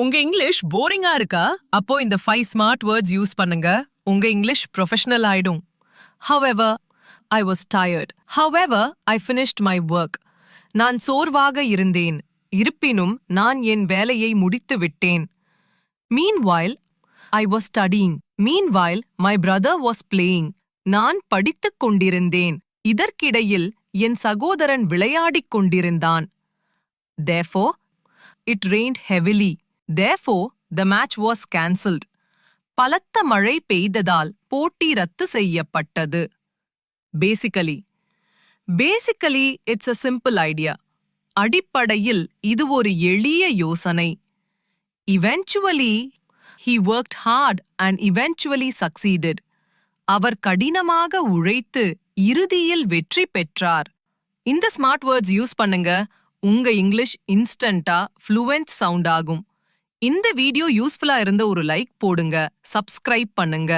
உங்க இங்கிலீஷ் போரிங்கா இருக்கா? அப்போ இந்த 5 ஸ்மார்ட் வேர்ட்ஸ் யூஸ் பண்ணுங்க. உங்க இங்கிலீஷ் ப்ரொஃபஷனல் ஆயிடும். However, I was tired. However, I finished my work. நான் சோர்வாக இருந்தேன். இருப்பினும் நான் என் வேலையை முடித்து விட்டேன். Meanwhile, I was studying. Meanwhile, my brother was playing. நான் படித்துக் கொண்டிருந்தேன். இதற்கிடையில் என் சகோதரன் விளையாடிக் கொண்டிருந்தான். Therefore, it rained heavily. Therefore, the match was cancelled. பலத்த மழை பெய்ததால் போட்டி ரத்து செய்யப்பட்டது. Basically, it's a simple idea. அடிப்படையில் இது ஒரு எளிய யோசனை. Eventually, he worked hard and eventually succeeded. அவர் கடினமாக உழைத்து இறுதியில் வெற்றி பெற்றார். இந்த ஸ்மார்ட் வேர்ட்ஸ் யூஸ் பண்ணுங்க. உங்க இங்கிலீஷ் இன்ஸ்டன்ட்டா ஃப்ளூவென்ட் சவுண்ட் ஆகும். இந்த வீடியோ யூஸ்ஃபுல்லா இருந்த ஒரு லைக் போடுங்க, சப்ஸ்கிரைப் பண்ணுங்க.